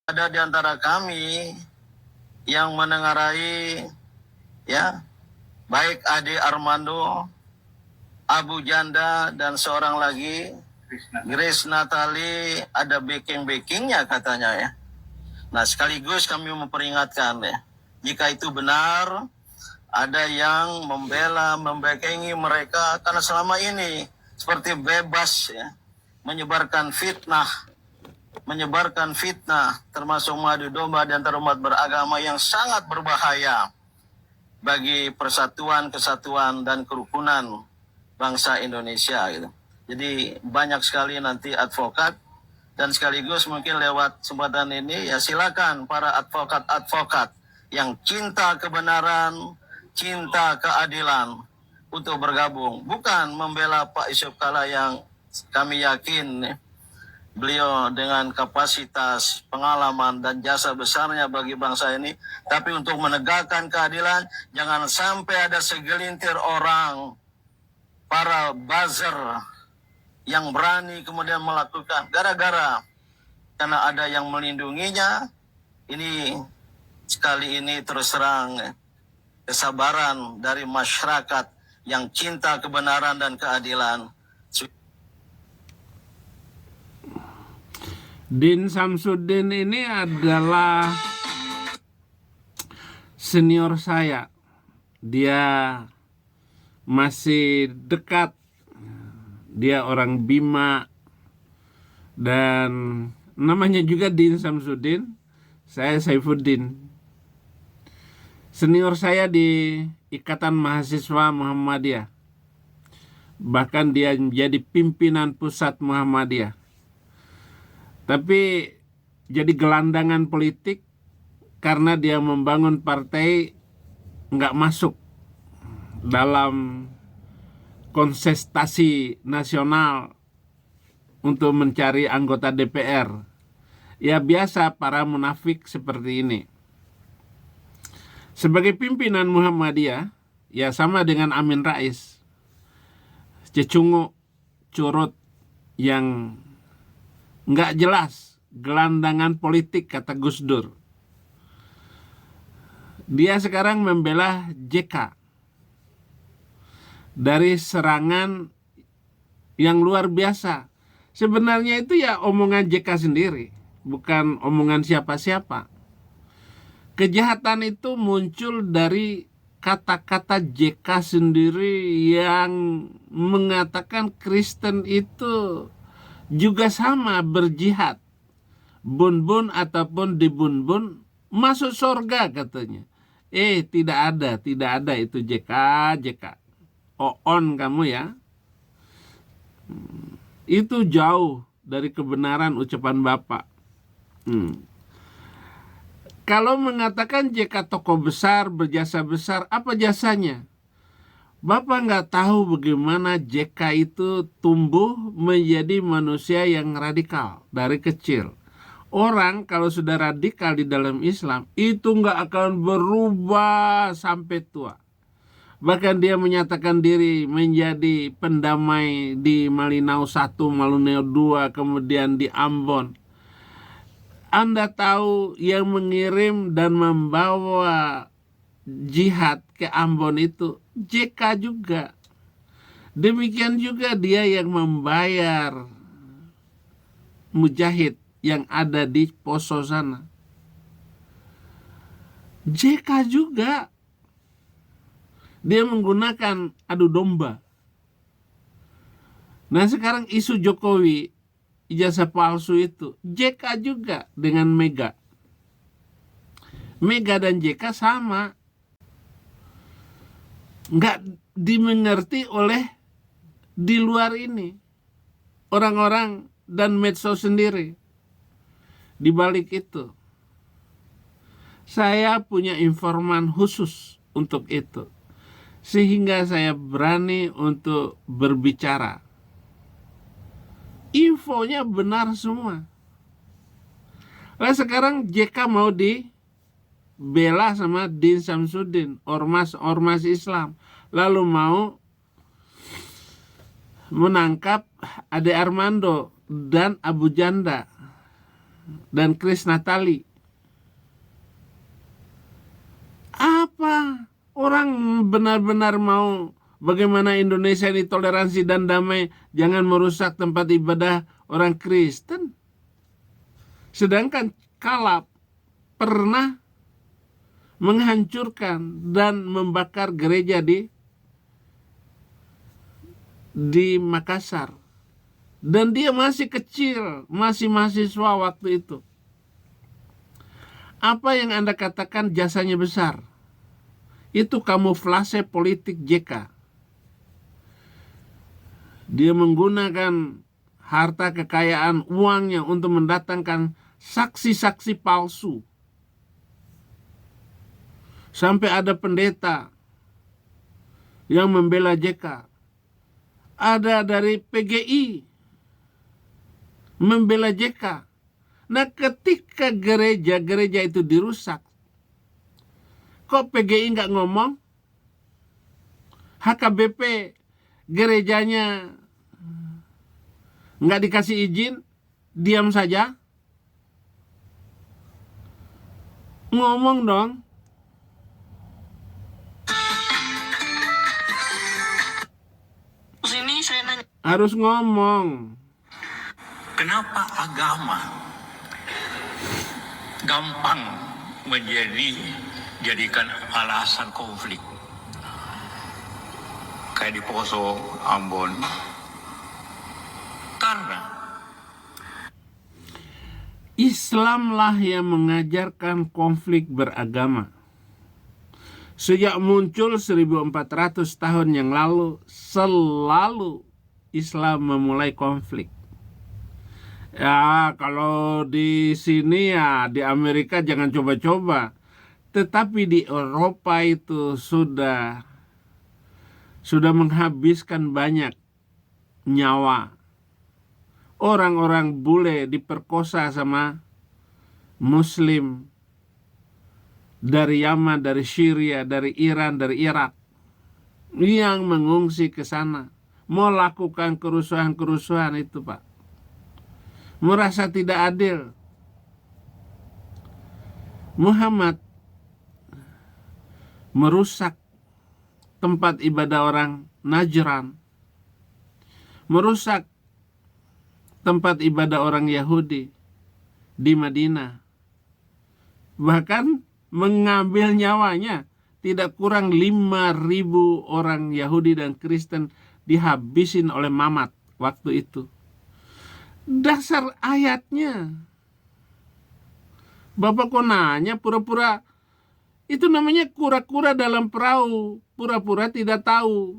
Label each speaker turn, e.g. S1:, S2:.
S1: ada di antara kami yang menengarai, ya, baik Ade Armando, Abu Janda, dan seorang lagi, Grace Natali, ada backing-backingnya katanya ya. Nah, sekaligus kami memperingatkan ya, jika itu benar, ada yang membela, membackingi mereka karena selama ini seperti bebas ya, menyebarkan fitnah termasuk mengadu domba di antara umat beragama yang sangat berbahaya bagi persatuan, kesatuan, dan kerukunan bangsa Indonesia gitu. Jadi banyak sekali nanti advokat, dan sekaligus mungkin lewat kesempatan ini ya silakan para advokat-advokat yang cinta kebenaran, cinta keadilan untuk bergabung. Bukan membela Pak Yusuf Kalla yang kami yakin beliau dengan kapasitas, pengalaman, dan jasa besarnya bagi bangsa ini. Tapi untuk menegakkan keadilan, jangan sampai ada segelintir orang, para buzzer, yang berani kemudian melakukan gara-gara karena ada yang melindunginya. Ini sekali ini terus terang kesabaran dari masyarakat yang cinta kebenaran dan keadilan.
S2: Din Samsudin ini adalah senior saya. Dia masih dekat. Dia orang Bima, dan namanya juga Din Samsudin. Saya Saifuddin. Senior saya di Ikatan Mahasiswa Muhammadiyah. Bahkan dia menjadi pimpinan pusat Muhammadiyah. Tapi jadi gelandangan politik karena dia membangun partai nggak masuk dalam kontestasi nasional untuk mencari anggota DPR. Ya biasa para munafik seperti ini. Sebagai pimpinan Muhammadiyah, ya sama dengan Amin Rais. Cecungu, curut yang nggak jelas, gelandangan politik kata Gus Dur. Dia sekarang membela JK dari serangan yang luar biasa. Sebenarnya itu ya omongan JK sendiri, bukan omongan siapa-siapa. Kejahatan itu muncul dari kata-kata JK sendiri yang mengatakan Kristen itu juga sama berjihad. Bun-bun ataupun dibun-bun masuk surga katanya. Tidak ada itu JK. On kamu ya. Itu jauh dari kebenaran ucapan Bapak. Kalau mengatakan JK tokoh besar, berjasa besar, apa jasanya? Bapak nggak tahu bagaimana JK itu tumbuh menjadi manusia yang radikal dari kecil. Orang kalau sudah radikal di dalam Islam, itu nggak akan berubah sampai tua. Bahkan dia menyatakan diri menjadi pendamai di Malinau 1, Malinau 2, kemudian di Ambon. Anda tahu yang mengirim dan membawa jihad ke Ambon itu JK juga. Demikian juga dia yang membayar mujahid yang ada di Poso sana. JK juga. Dia menggunakan adu domba. Nah sekarang isu Jokowi ijazah palsu itu JK juga dengan Mega. Mega dan JK sama. Nggak dimengerti oleh di luar ini. Orang-orang dan medsos sendiri. Di balik itu. Saya punya informan khusus untuk itu. Sehingga saya berani untuk berbicara. Infonya benar semua. Nah sekarang JK mau dibela sama Din Samsudin, ormas Islam. Lalu mau menangkap Ade Armando dan Abu Janda. dan Chris Natali. Apa orang benar-benar mau bagaimana Indonesia ini toleransi dan damai, jangan merusak tempat ibadah orang Kristen? Sedangkan Kalab pernah menghancurkan dan membakar gereja di Makassar. Dan dia masih kecil, masih mahasiswa waktu itu. Apa yang Anda katakan jasanya besar? Itu kamuflase politik JK. Dia menggunakan harta kekayaan uangnya untuk mendatangkan saksi-saksi palsu. Sampai ada pendeta yang membela JK. Ada dari PGI membela JK. Nah, ketika gereja itu dirusak, kok PGI nggak ngomong? HKBP gerejanya nggak dikasih izin, diam saja? Ngomong dong.
S3: Sini saya nanya.
S2: Harus ngomong.
S4: Kenapa agama gampang jadikan alasan konflik? Kayak di Poso, Ambon. Karena
S2: Islamlah yang mengajarkan konflik beragama. Sejak muncul 1400 tahun yang lalu, selalu Islam memulai konflik. Ya, kalau di sini ya, di Amerika jangan coba-coba. Tetapi di Eropa itu sudah menghabiskan banyak nyawa. Orang-orang bule diperkosa sama Muslim dari Yaman, dari Syria, dari Iran, dari Irak yang mengungsi ke sana, melakukan kerusuhan-kerusuhan itu, Pak. Merasa tidak adil. Muhammad merusak tempat ibadah orang Najran, merusak tempat ibadah orang Yahudi di Madinah, bahkan mengambil nyawanya. Tidak kurang 5.000 orang Yahudi dan Kristen dihabisin oleh Mamat waktu itu. Dasar ayatnya. Bapak kok nanya pura-pura? Itu namanya kura-kura dalam perahu, pura-pura tidak tahu.